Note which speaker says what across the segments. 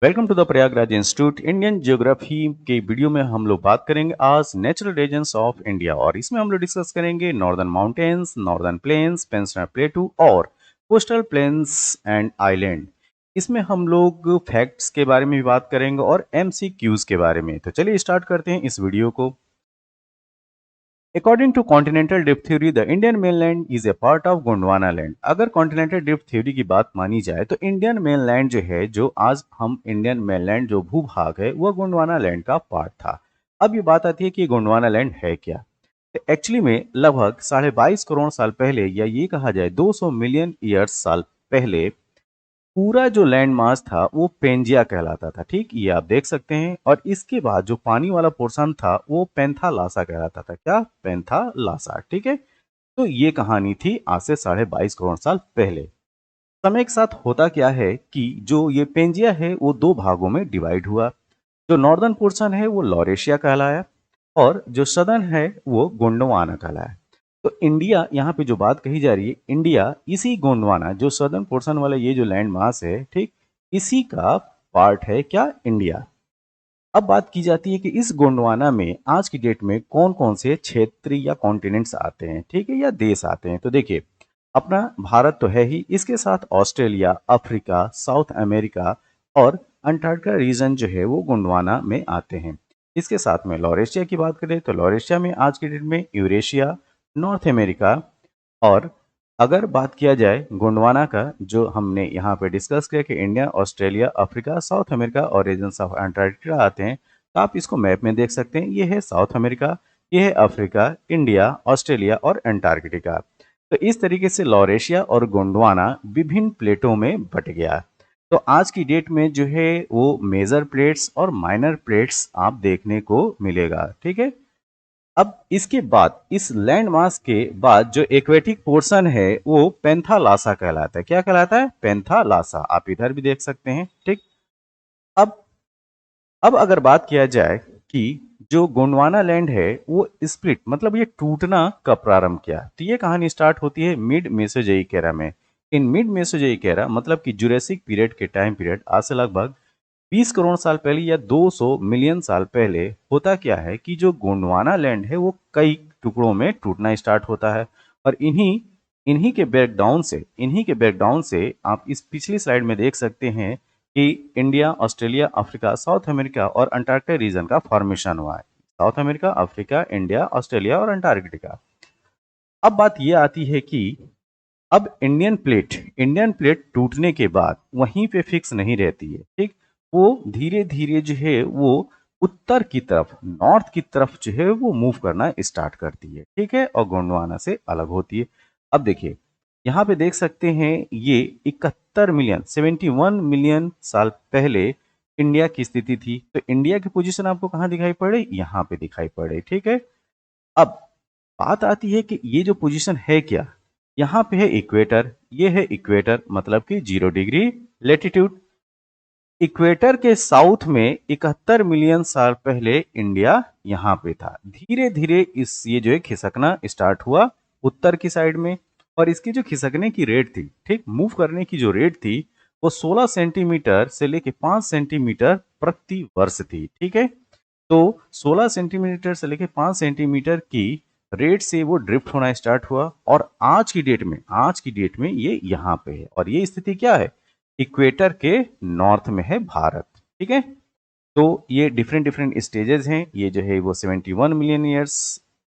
Speaker 1: Welcome to the Prayagraj institute Indian geography के video में हम लोग बात करेंगे आज नेचुरल रीजन्स ऑफ इंडिया और इसमें हम लोग डिस्कस करेंगे northern mountains, northern plains, peninsular प्लेटू और कोस्टल प्लेन्स एंड आइलैंड। इसमें हम लोग फैक्ट्स के बारे में भी बात करेंगे और एमसीक्यूज के बारे में। तो चलिए स्टार्ट करते हैं इस वीडियो को। According to continental drift theory the Indian mainland is a part of Gondwana land. अगर कॉन्टिनेंटल ड्रिफ्ट थ्योरी की बात मानी जाए तो इंडियन मेनलैंड जो है, जो आज हम इंडियन मेनलैंड जो भूभाग है, वह गोंडवाना लैंड का पार्ट था। अब ये बात आती है कि गोंडवाना लैंड है क्या। तो एक्चुअली में लगभग 22.5 करोड़ साल पहले, या ये कहा जाए 200 मिलियन ईयर्स साल पहले, पूरा जो लैंड मास था वो पेंजिया कहलाता था। ठीक, ये आप देख सकते हैं। और इसके बाद जो पानी वाला पोर्शन था वो पेंथालासा कहलाता था। क्या? पेंथालासा। ठीक है। तो ये कहानी थी आज से 22.5 करोड़ साल पहले। समय के साथ होता क्या है कि जो ये पेंजिया है वो दो भागों में डिवाइड हुआ। जो नॉर्दर्न पोर्शन है वो लॉरेशिया कहलाया और जो सदर्न है वो गोंडवाना कहलाया। तो इंडिया, यहाँ पे जो बात कही जा रही है, इंडिया इसी गोंडवाना, जो सदर्न पोर्शन वाला ये जो लैंड मास है, ठीक, इसी का पार्ट है। क्या? इंडिया। अब बात की जाती है कि इस गोंडवाना में आज की डेट में कौन कौन से क्षेत्र या कॉन्टिनेंट्स आते हैं, ठीक है, या देश आते हैं। तो देखिए, अपना भारत तो है ही, इसके साथ ऑस्ट्रेलिया, अफ्रीका, साउथ अमेरिका और अंटार्कटिका रीजन जो है वो गोंडवाना में आते हैं। इसके साथ में लॉरेशिया की बात करें तो लॉरेशिया में आज की डेट में यूरेशिया, नॉर्थ अमेरिका, और अगर बात किया जाए गोंडवाना का, जो हमने यहाँ पे डिस्कस किया कि India, Australia, Africa, south America और रीजन्स ऑफ अंटार्कटिका आते हैं, तो आप इसको मैप में देख सकते हैं। ये है साउथ अमेरिका, ये है अफ्रीका, इंडिया, ऑस्ट्रेलिया और अंटार्कटिका। तो इस तरीके से लॉरेशिया और गोंडवाना विभिन्न प्लेटों में बट गया। तो आज की डेट में जो है वो मेजर प्लेट्स और माइनर प्लेट्स आप देखने को मिलेगा। ठीक है। अब इसके बाद, इस लैंड मास के बाद जो एक्वेटिक पोर्शन है वो पेंथालासा कहलाता है। क्या कहलाता है? पेंथालासा। आप इधर भी देख सकते हैं। ठीक। अब अब अगर बात किया जाए कि जो गोंडवाना लैंड है वो स्प्लिट, मतलब ये टूटना कब प्रारंभ किया, तो ये कहानी स्टार्ट होती है मिड मेसोजोइक एरा में। इन मिड मेसोजोइक एरा मतलब कि जुरासिक पीरियड के टाइम पीरियड, आज से लगभग 20 करोड़ साल पहले या 200 मिलियन साल पहले होता क्या है कि जो गोंडवाना लैंड है वो कई टुकड़ों में टूटना स्टार्ट होता है। और इन्हीं इन्हीं के ब्रेकडाउन से आप इस पिछली स्लाइड में देख सकते हैं कि India, Australia, Africa, south America और अंटार्कटिका रीजन का फॉर्मेशन हुआ है। South America, Africa, India, Australia और अंटार्कटिका। अब बात यह आती है कि अब इंडियन प्लेट टूटने के बाद वहीं पे फिक्स नहीं रहती है। ठीक। वो धीरे धीरे जो है वो उत्तर की तरफ, नॉर्थ की तरफ जो है वो मूव करना स्टार्ट करती है। ठीक है। और गोंडवाना से अलग होती है। अब देखिए, यहाँ पे देख सकते हैं ये 71 मिलियन साल पहले इंडिया की स्थिति थी। तो इंडिया की पोजीशन आपको कहाँ दिखाई पड़े? यहाँ पे दिखाई पड़े। ठीक है। अब बात आती है कि ये जो पोजीशन है क्या, यहाँ पे है इक्वेटर। ये है इक्वेटर, मतलब कि 0 डिग्री लेटीट्यूड। इक्वेटर के साउथ में 71 मिलियन साल पहले इंडिया यहाँ पे था। धीरे धीरे इस ये जो है खिसकना स्टार्ट हुआ उत्तर की साइड में। और इसकी जो खिसकने की रेट थी, ठीक, मूव करने की जो रेट थी, वो 16 सेंटीमीटर से लेके 5 सेंटीमीटर प्रति वर्ष थी। ठीक है। तो 16 सेंटीमीटर से लेके 5 सेंटीमीटर की रेट से वो ड्रिफ्ट होना स्टार्ट हुआ। और आज की डेट में ये यहाँ पे है। और ये स्थिति क्या है? इक्वेटर के नॉर्थ में है भारत। ठीक है। तो ये डिफरेंट डिफरेंट स्टेजेस हैं। ये जो है वो 71 मिलियन ईयर्स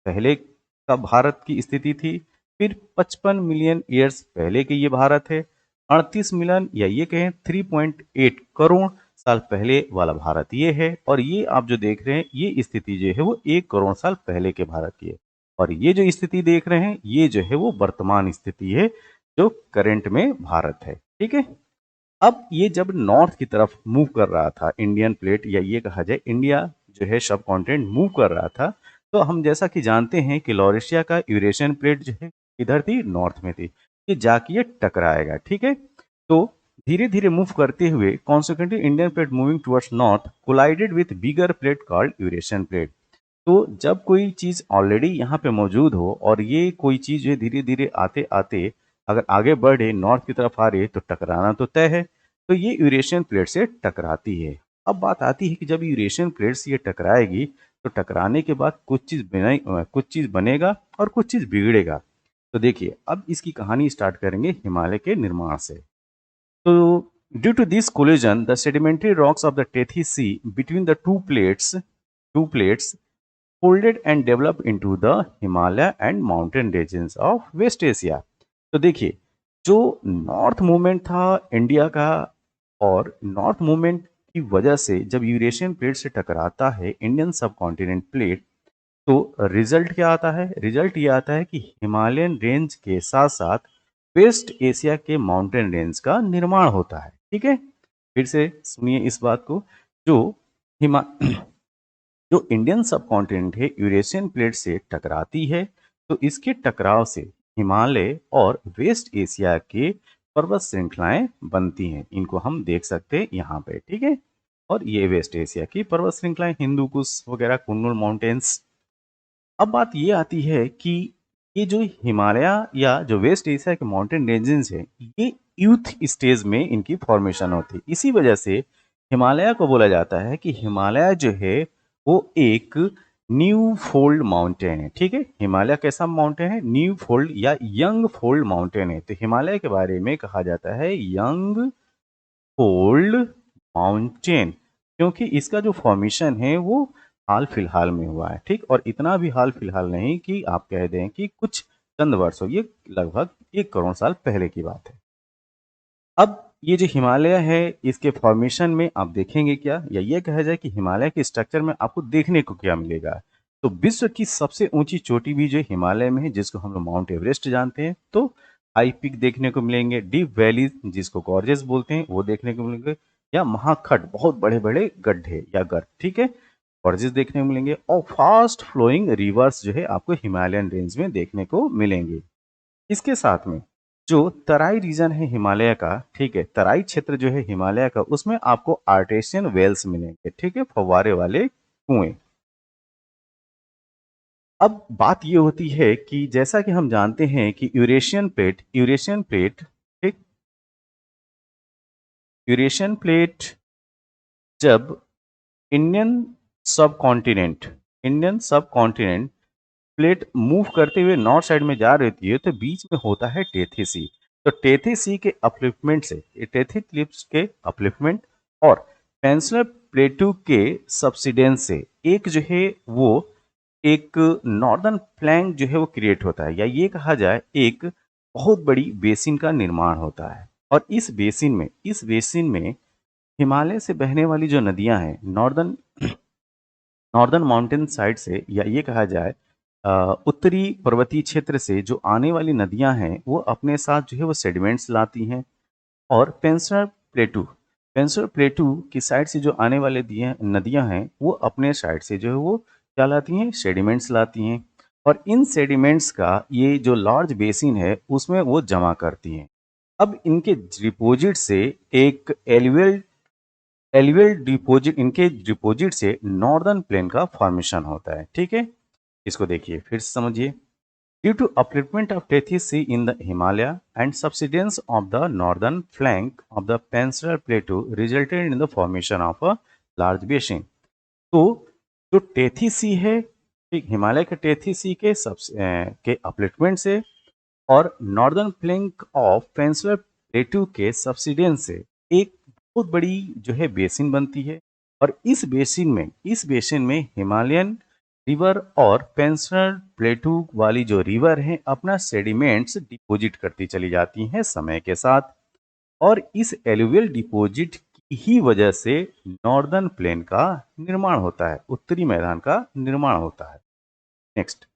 Speaker 1: पहले का भारत की स्थिति थी। फिर 55 मिलियन ईयर्स पहले के ये भारत है। 38 मिलियन, या ये कहें 3.8 करोड़ साल पहले वाला भारत ये है। और ये आप जो देख रहे हैं ये स्थिति जो है वो 1 करोड़ साल पहले के भारत की है। और ये जो स्थिति देख रहे हैं ये जो है वो वर्तमान स्थिति है, जो करंट में भारत है। ठीक है। अब ये जब नॉर्थ की तरफ मूव कर रहा था इंडियन प्लेट, या ये कहा जाए इंडिया जो है सब कॉन्टिनेंट मूव कर रहा था, तो हम जैसा कि जानते हैं कि लॉरेशिया का यूरेशियन प्लेट जो है इधर थी, नॉर्थ में थी। ये जाके ये टकराएगा। ठीक है। तो धीरे धीरे मूव करते हुए consequently Indian plate moving towards north collided with bigger plate called Eurasian plate. तो जब कोई चीज ऑलरेडी यहाँ पे मौजूद हो और ये कोई चीज जो धीरे धीरे आते आते अगर आगे बढ़े, नॉर्थ की तरफ आ रही है, तो टकराना तो तय है। तो ये यूरेशियन प्लेट से टकराती है। अब बात आती है कि जब यूरेशियन प्लेट से ये टकराएगी तो टकराने के बाद कुछ चीज़ बनेगा और कुछ चीज़ बिगड़ेगा। तो देखिए अब इसकी कहानी स्टार्ट करेंगे हिमालय के निर्माण से। तो due to this collision the sedimentary rocks of the Tethys sea between the two plates folded and developed into the Himalaya and mountain regions of West Asia। तो देखिए जो नॉर्थ मूवमेंट था इंडिया का, और नॉर्थ मूवमेंट की वजह से जब यूरेशियन प्लेट से टकराता है इंडियन सब कॉन्टिनेंट प्लेट, तो रिजल्ट क्या आता है? रिजल्ट ये आता है कि हिमालयन रेंज के साथ साथ वेस्ट एशिया के माउंटेन रेंज का निर्माण होता है। ठीक है, फिर से सुनिए इस बात को। जो हिमा जो इंडियन सब कॉन्टिनेंट है यूरेशियन प्लेट से टकराती है, तो इसके टकराव से हिमालय और वेस्ट एशिया के पर्वत श्रृंखलाएं बनती हैं। इनको हम देख सकते हैं यहाँ पे। ठीक है, और ये वेस्ट एशिया की पर्वत श्रृंखलाएं हिंदू कुश वगैरह कुन्नुल माउंटेन्स। अब बात ये आती है कि ये जो हिमालय या जो वेस्ट एशिया के माउंटेन रेंजेस है, ये यूथ स्टेज में इनकी फॉर्मेशन होती है। इसी वजह से हिमालय को बोला जाता है कि हिमालय जो है वो एक न्यू फोल्ड माउंटेन है। ठीक है, हिमालय कैसा माउंटेन है? न्यू फोल्ड या यंग फोल्ड माउंटेन है। तो हिमालय के बारे में कहा जाता है यंग फोल्ड माउंटेन, क्योंकि इसका जो फॉर्मेशन है वो हाल फिलहाल में हुआ है। ठीक, और इतना भी हाल फिलहाल नहीं कि आप कह दें कि कुछ चंद वर्षों, ये लगभग 1 करोड़ साल पहले की बात है। अब ये जो हिमालय है इसके फॉर्मेशन में आप देखेंगे क्या, या ये कहा जाए कि हिमालय के स्ट्रक्चर में आपको देखने को क्या मिलेगा। तो विश्व की सबसे ऊंची चोटी भी जो हिमालय में है, जिसको हम लोग माउंट एवरेस्ट जानते हैं, तो हाई पीक देखने को मिलेंगे। डीप वैली जिसको गॉर्जेस बोलते हैं वो देखने को मिलेंगे, या महाखड्ड बहुत बड़े बड़े गड्ढे या गर्त। ठीक है, गॉर्जेस देखने को मिलेंगे, और फास्ट फ्लोइंग रिवर्स जो है आपको हिमालयन रेंज में देखने को मिलेंगे। इसके साथ में जो तराई रीजन है हिमालय का, ठीक है, तराई क्षेत्र जो है हिमालय का, उसमें आपको आर्टेशियन वेल्स मिलेंगे। ठीक है, फव्वारे वाले कुएं। अब बात ये होती है कि जैसा कि हम जानते हैं कि यूरेशियन प्लेट, ठीक, यूरेशियन प्लेट जब इंडियन सब कॉन्टिनेंट इंडियन सब कॉन्टिनेंट प्लेट मूव करते हुए नॉर्थ साइड में जा रही थी, तो बीच में होता है टेथी सी। तो टेथी सी के अपलिफ्टमेंट से, टेथी क्लिप्स के अपलिफ्टमेंट और पेंसिलर प्लेटू के सब्सिडेंस से एक जो है वो एक नॉर्दर्न फ्लैंक जो है वो क्रिएट होता है, या ये कहा जाए एक बहुत बड़ी बेसिन का निर्माण होता है। और इस बेसिन में हिमालय से बहने वाली जो नदियां हैं नॉर्दर्न नॉर्दर्न माउंटेन साइड से, या ये कहा जाए उत्तरी पर्वतीय क्षेत्र से जो आने वाली नदियां हैं वो अपने साथ जो है वो सेडिमेंट्स लाती हैं। और पेंसर प्लेटू की साइड से जो आने वाले नदियां हैं वो अपने साइड से जो है वो क्या लाती हैं? सेडिमेंट्स लाती हैं। और इन सेडिमेंट्स का ये जो लार्ज बेसिन है उसमें वो जमा करती हैं। अब इनके डिपोजिट से एक एलुवियल डिपोजिट इनके डिपोजिट से नॉर्दर्न प्लेन का फॉर्मेशन होता है। ठीक है, इसको देखिए फिर से समझिए। Due to upliftment of Tethys sea in the Himalaya and subsidence of the northern flank of the peninsular plateau resulted in the formation of a large basin. तो जो टेथी सी है, ठीक, हिमालय के टेथी सी के अपलिफ्टमेंट से और नॉर्दर्न फ्लैंक ऑफ पेनिनसुलर प्लेटू के subsidence से एक बहुत बड़ी जो है बेसिन बनती है। और इस बेसिन में हिमालयन रिवर और पेंसनर प्लेटू वाली जो रिवर है अपना सेडिमेंट्स डिपॉजिट करती चली जाती हैं समय के साथ। और इस एलुवियल डिपॉजिट की ही वजह से नॉर्दर्न प्लेन का निर्माण होता है, उत्तरी मैदान का निर्माण होता है। Next,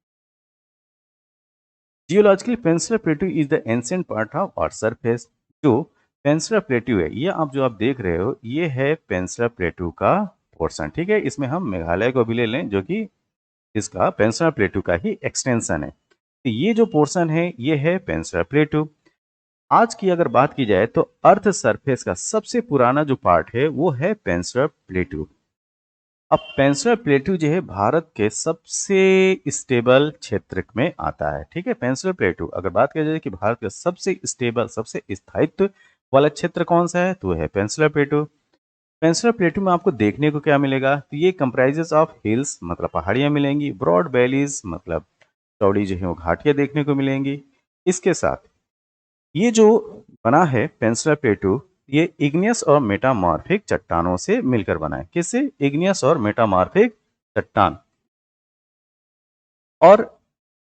Speaker 1: geologically peninsular प्लेटू is the ancient part of earth surface. जो पेनिनसुलर प्लेटू है, ये आप देख रहे हो, ये है पेनिनसुलर प्लेटू का पोर्शन। ठीक है, इसमें हम मेघालय को भी ले लें जो कि इसका पेनिनसुलर प्लेटू का ही एक्सटेंशन है। तो ये जो पोर्शन है ये है पेनिनसुलर प्लेटू। आज की अगर बात की जाए तो अर्थ सरफेस का सबसे पुराना जो पार्ट है वो है पेनिनसुलर प्लेटू। अब पेनिनसुलर प्लेटू जो है भारत के सबसे स्टेबल क्षेत्र में आता है। ठीक है, पेनिनसुलर प्लेटू अगर बात की जाए कि भारत का सबसे स्टेबल, सबसे स्थायित्व वाला क्षेत्र कौन सा है? तो वो है पेनिनसुलर प्लेटू। पेनिनसुलर प्लेटू में आपको देखने को क्या मिलेगा? तो ये कंप्राइजेस ऑफ हिल्स मतलब पहाड़ियाँ मिलेंगी, ब्रॉड वैलीज मतलब चौड़ी जो है वो घाटियाँ देखने को मिलेंगी। इसके साथ ये जो बना है पेनिनसुलर प्लेटू, ये इग्नियस और मेटामॉर्फिक चट्टानों से मिलकर बना है। किससे? इग्नियस और मेटामॉर्फिक चट्टान। और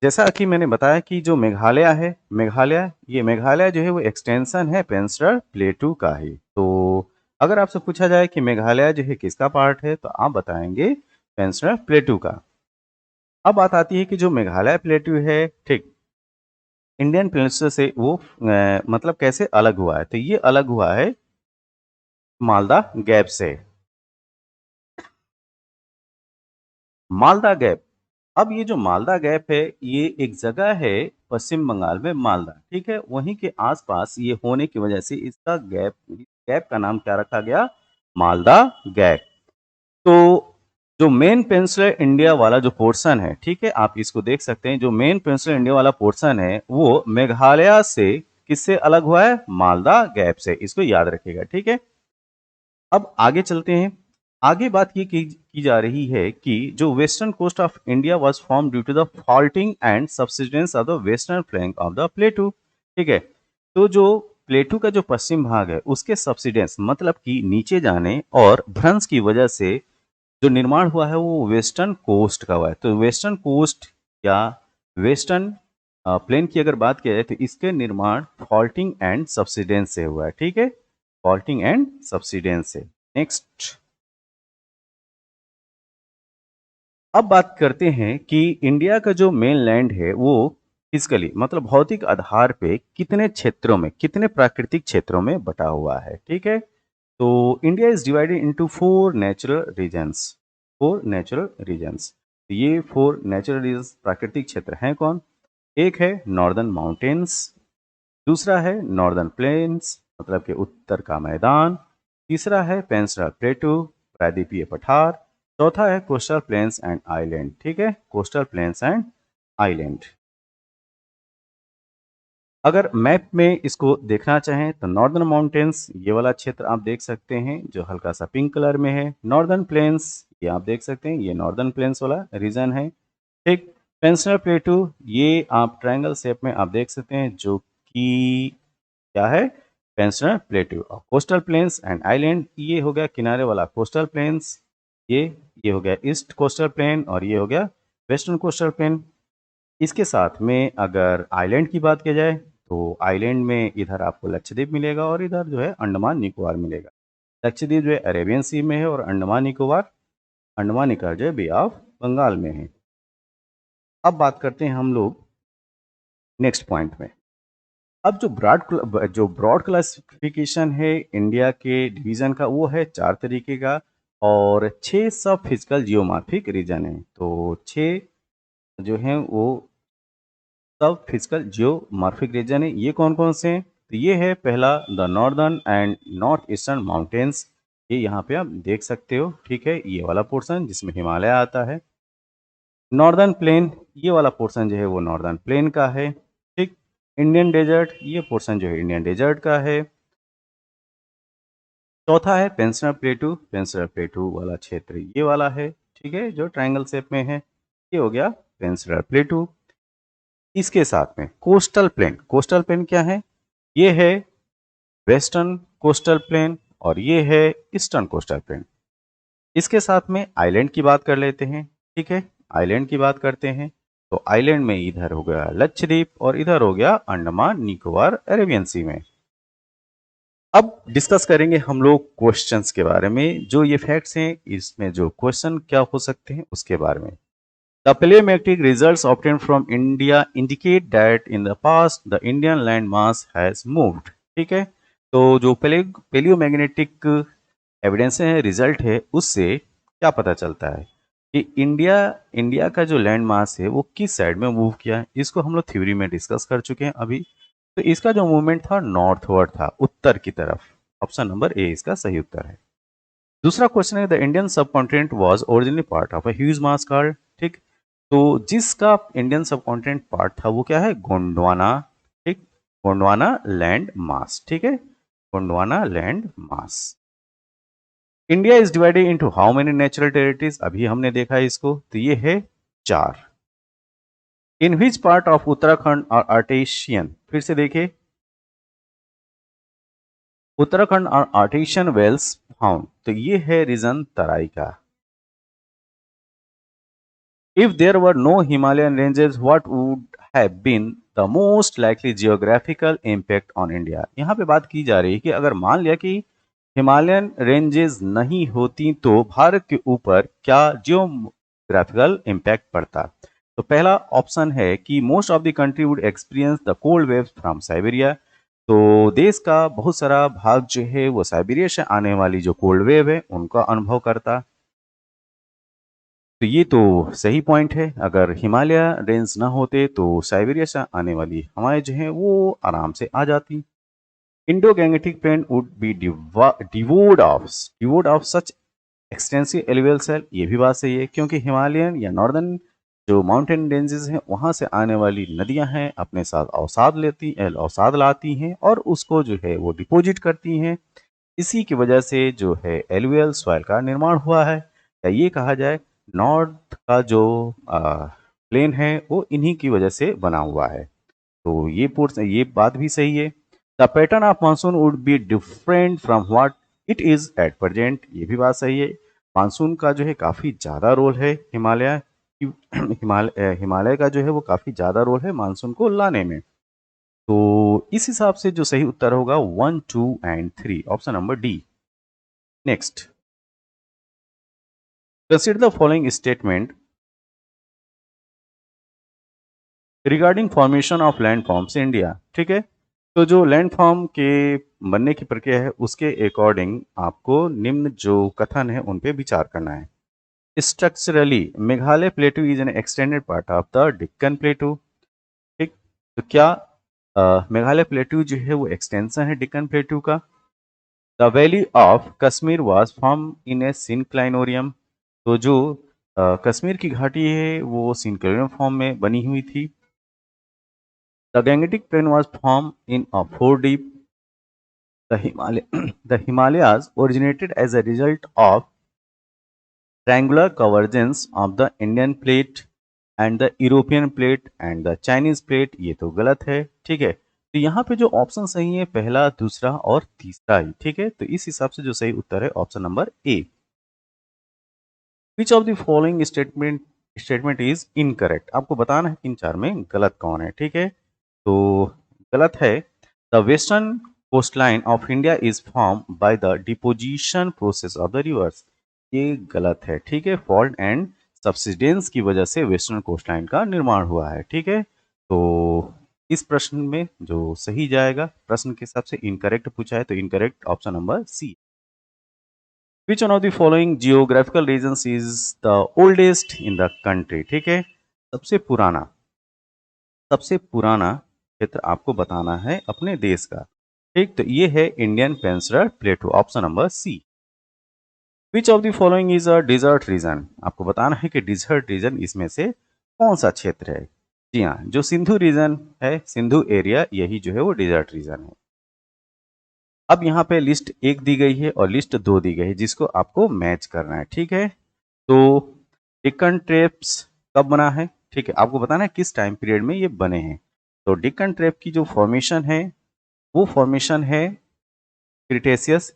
Speaker 1: जैसा कि मैंने बताया कि जो मेघालय है, मेघालय जो है वो एक्सटेंशन है पेनिनसुलर प्लेटू का ही। तो अगर आपसे पूछा जाए कि मेघालय जो है किसका पार्ट है, तो आप बताएंगे पेनिनसुलर प्लेटू का। अब बात आती है कि जो मेघालय प्लेटू है, ठीक, इंडियन पेनिनसुला से वो मतलब कैसे अलग हुआ है? तो ये अलग हुआ है मालदा गैप से। मालदा गैप, अब ये जो मालदा गैप है, ये एक जगह है पश्चिम बंगाल में, मालदा, ठीक है, वहीं के आसपास ये होने की वजह से इसका गैप का नाम क्या रखा गया? मालदा गैप। तो जो मेन पेनिनसुलर इंडिया वाला जो पोर्शन है, ठीक है, आप इसको देख सकते हैं, जो मेन पेनिनसुलर इंडिया वाला पोर्शन है वो मेघालय से किससे अलग हुआ है? मालदा गैप से। इसको याद रखिएगा, ठीक है। अब आगे चलते हैं। आगे बात ये की जा रही है कि जो western coast of India was form due to the faulting and subsidence of the western flank of the plateau, ठीक है। तो जो प्लेटू का जो पश्चिम भाग है उसके सबसिडेंस मतलब कि नीचे जाने और भ्रंश की वजह से जो निर्माण हुआ है वो वेस्टर्न कोस्ट का हुआ है। तो वेस्टर्न कोस्ट या वेस्टर्न प्लेन की अगर बात किया जाए तो इसके निर्माण फॉल्टिंग एंड सबसिडेंस से हुआ है, ठीक है, फॉल्टिंग एंड सबसिडेंस से। नेक्स्ट, अब बात करते हैं कि इंडिया का जो मेन लैंड है वो फिजिकली मतलब भौतिक आधार पे कितने क्षेत्रों में, कितने प्राकृतिक क्षेत्रों में बटा हुआ है, ठीक है। तो India is divided into four natural regions, four natural regions. ये फोर नेचुरल रीजन्स प्राकृतिक क्षेत्र हैं कौन? एक है नॉर्दर्न माउंटेन्स, दूसरा है नॉर्दर्न प्लेन्स मतलब कि उत्तर का मैदान, तीसरा है पेनिनसुलर प्लेटू प्रायद्वीपीय पठार, चौथा है कोस्टल प्लेन्स एंड आइलैंड, ठीक है, कोस्टल प्लेन्स एंड आइलैंड। अगर मैप में इसको देखना चाहें तो नॉर्दर्न माउंटेन्स ये वाला क्षेत्र आप देख सकते हैं जो हल्का सा पिंक कलर में है, नॉर्दर्न प्लेन्स ये आप देख सकते हैं, ये नॉर्दर्न प्लेन्स वाला रीजन है, ठीक। पेनिनसुलर प्लेटू ये आप ट्रायंगल शेप में आप देख सकते हैं जो कि क्या है? पेनिनसुलर प्लेटू। और कोस्टल प्लेन्स एंड आइलैंड ये हो गया किनारे वाला कोस्टल प्लेन्स, ये हो गया ईस्ट कोस्टल प्लेन और ये हो गया वेस्टर्न कोस्टल प्लेन। इसके साथ में अगर आइलैंड की बात की जाए तो आइलैंड में इधर आपको लक्षद्वीप मिलेगा और इधर जो है अंडमान निकोबार मिलेगा। लक्षद्वीप जो है अरेबियन सी में है और अंडमान निकोबार जो है बे ऑफ बंगाल में है। अब बात करते हैं हम लोग नेक्स्ट पॉइंट में। अब जो ब्रॉड क्लासिफिकेशन है इंडिया के डिवीजन का वो है चार तरीके का और छह सब फिजिकल जियोमार्फिक रीजन है। तो छह जो है वो सब फिजिकल जियोमार्फिक रीजन है। ये कौन कौन से हैं? तो ये है पहला the northern and north eastern mountains, ये यहाँ पे आप देख सकते हो, ठीक है, ये वाला पोर्शन जिसमें हिमालय आता है। नॉर्दर्न प्लेन ये वाला पोर्शन जो है वो नॉर्दर्न प्लेन का है, ठीक। इंडियन डेजर्ट ये पोर्शन जो है इंडियन डेजर्ट का है। चौथा है पेनिनसुलर प्लेटू वाला क्षेत्र ये वाला है, ठीक है, जो ट्रायंगल शेप में है, ये हो गया पेनिनसुलर प्लेटू। इसके साथ में कोस्टल प्लेन क्या है? ये है वेस्टर्न कोस्टल प्लेन और ये है ईस्टर्न कोस्टल प्लेन। इसके साथ में आइलैंड की बात कर लेते हैं, ठीक है, आइलैंड की बात करते हैं। तो आइलैंड में इधर हो गया लक्षद्वीप और इधर हो गया अंडमान निकोबार अरेबियन सी में। अब डिस्कस करेंगे हम लोग क्वेश्चंस के बारे में, जो ये फैक्ट्स हैं इसमें जो क्वेश्चन क्या हो सकते हैं उसके बारे में। The palaeometric results obtained from India indicate that in the past the Indian land mass has moved, ठीक है। तो जो पेलियोमैग्नेटिक एविडेंस है, रिजल्ट है, उससे क्या पता चलता है कि इंडिया का जो लैंड मास है वो किस साइड में मूव किया है। इसको हम लोग थ्योरी में डिस्कस कर चुके हैं अभी। तो इसका जो मूवमेंट था नॉर्थवर्ड था, उत्तर की तरफ। ऑप्शन नंबर ए इसका सही उत्तर है। दूसरा क्वेश्चन है the Indian subcontinent was originally part of a huge mass card, ठीक। तो जिसका इंडियन सबकॉन्टिनेंट पार्ट था वो क्या है? गोंडवाना, ठीक, गोंडवाना लैंड मास, ठीक है। Gondwana land mass. India is divided into how many natural territories, अभी हमने देखा है इसको, तो ये है 4। इन विच पार्ट ऑफ उत्तराखंड और आर्टेशियन, फिर से देखिए, उत्तराखंड और आर्टेशियन वेल्स फाउंड, तो ये है रीजन तराई का। If there were no Himalayan ranges, what would have been the most likely geographical impact on India? यहाँ पे बात की जा रही है कि अगर मान लिया कि हिमालयन रेंजेस नहीं होती तो भारत के ऊपर क्या जियोग्राफिकल इम्पैक्ट पड़ता। तो पहला ऑप्शन है कि most of the country would experience the cold waves from Siberia, तो देश का बहुत सारा भाग जो है वो साइबेरिया से आने वाली जो कोल्ड वेव है उनका अनुभव करता। तो ये तो सही पॉइंट है, अगर हिमालय रेंज ना होते तो साइबेरिया से आने वाली हवाएं जो हैं वो आराम से आ जाती। Indo Gangetic plain would be डिवोर्ड of such extensive alluvial soil, ये भी बात सही है, क्योंकि हिमालयन या नॉर्दर्न जो माउंटेन रेंजेस हैं वहां से आने वाली नदियां हैं अपने साथ अवसाद लाती हैं और उसको जो है वो डिपॉजिट करती हैं। इसी की वजह से जो है एलुवियल सॉइल का निर्माण हुआ है, या ये कहा जाए नॉर्थ का जो प्लेन है वो इन्हीं की वजह से बना हुआ है। तो ये बात भी सही है। The pattern of monsoon would be different from what it is at present, ये भी बात सही है। मानसून का जो है काफी ज्यादा रोल है हिमालय का जो है वो काफी ज्यादा रोल है मानसून को लाने में। तो इस हिसाब से जो सही उत्तर होगा 1, 2 and 3, option number D. Next, consider the following statement regarding formation of landforms India. ठीक है, तो जो लैंडफॉर्म के बनने की प्रक्रिया है उसके अकॉर्डिंग आपको निम्न जो कथन है उन पे विचार करना है। Structurally Meghalaya प्लेटू is an extended part of the Deccan प्लेटू। ठीक, तो क्या मेघालय प्लेटू जो है वो एक्सटेंशन है डिक्कन प्लेटू का। The valley of Kashmir was form in a synclinorium, तो जो कश्मीर की घाटी है वो सिनक्लाइनोरियम फॉर्म में बनी हुई थी। The Gangetic Plain was formed in a four deep. The Himalayas originated as a result of triangular convergence of the Indian plate and the European plate and the Chinese plate, ये तो गलत है। ठीक है, तो यहाँ पे जो ऑप्शन सही है पहला, दूसरा और तीसरा ही। ठीक है, तो इस हिसाब से जो सही उत्तर है option number A. Which of the following statement is incorrect, आपको बताना है इन चार में गलत कौन है। ठीक है, तो गलत है the western coastline of India is form by the deposition process of the rivers, ये गलत है। ठीक है, फॉल्ट एंड सब्सिडेंस की वजह से वेस्टर्न कोस्ट लाइन का निर्माण हुआ है। ठीक है, तो इस प्रश्न में जो सही जाएगा, प्रश्न के हिसाब से इनकरेक्ट पूछा है तो incorrect option number C. Which one of the following geographical regions is the oldest in the country. ठीक है, सबसे पुराना क्षेत्र आपको बताना है अपने देश का। ठीक, तो ये है Indian peninsular plateau, option number C. Which of the following is a desert region, आपको बताना है कि डिजर्ट रीजन इसमें से कौन सा क्षेत्र है। जी हाँ, जो सिंधु रीजन है, सिंधु एरिया, यही जो है वो डिजर्ट रीजन है। अब यहाँ पे लिस्ट 1 दी गई है और लिस्ट 2 दी गई है जिसको आपको मैच करना है। ठीक है, तो डेक्कन ट्रेप्स कब बना है, ठीक है, आपको बताना है किस टाइम पीरियड में ये बने हैं। तो डेक्कन ट्रेप की जो फॉर्मेशन है वो फॉर्मेशन है क्रिटेशियस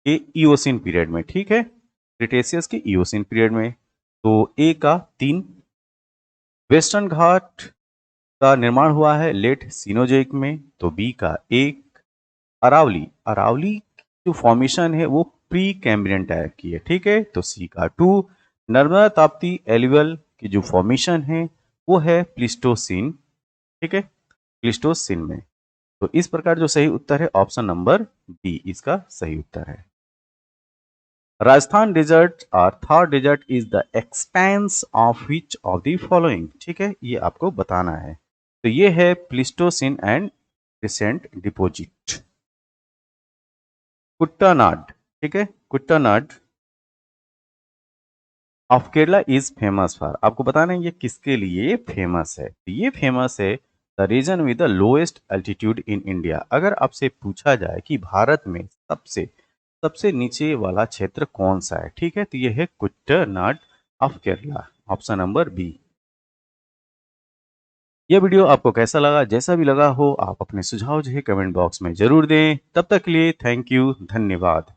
Speaker 1: के इओसिन पीरियड में। ठीक है, क्रिटेशियस के इओसिन पीरियड में। तो ए का 3, वेस्टर्न घाट का निर्माण हुआ है लेट सीनोजोइक में, तो बी का 1, अरावली अरावली जो फॉर्मेशन है वो प्री कैम्ब्रियन टाइप की है। ठीक है, तो सी का 2, नर्मदा ताप्ती एलुवियल की जो फॉर्मेशन है वो है प्लिस्टोसिन। ठीक है, प्लिस्टोसिन में। तो इस प्रकार जो सही उत्तर है ऑप्शन नंबर बी इसका सही उत्तर है। राजस्थान डेजर्ट और Thar desert is the expanse of which of the following. ठीक है, ये आपको बताना है। तो ये है Pleistocene and recent deposit. Kuttanad, ठीक है, Kuttanad of Kerala is famous for, आपको बताना है ये किसके लिए फेमस है। तो ये फेमस है the region with the lowest altitude in India. अगर आपसे पूछा जाए कि भारत में सबसे सबसे नीचे वाला क्षेत्र कौन सा है, ठीक है, तो ये है Kuttanad of Kerala, option number B. यह वीडियो आपको कैसा लगा? जैसा भी लगा हो आप अपने सुझाव जो है कमेंट बॉक्स में जरूर दें। तब तक के लिए थैंक यू, धन्यवाद।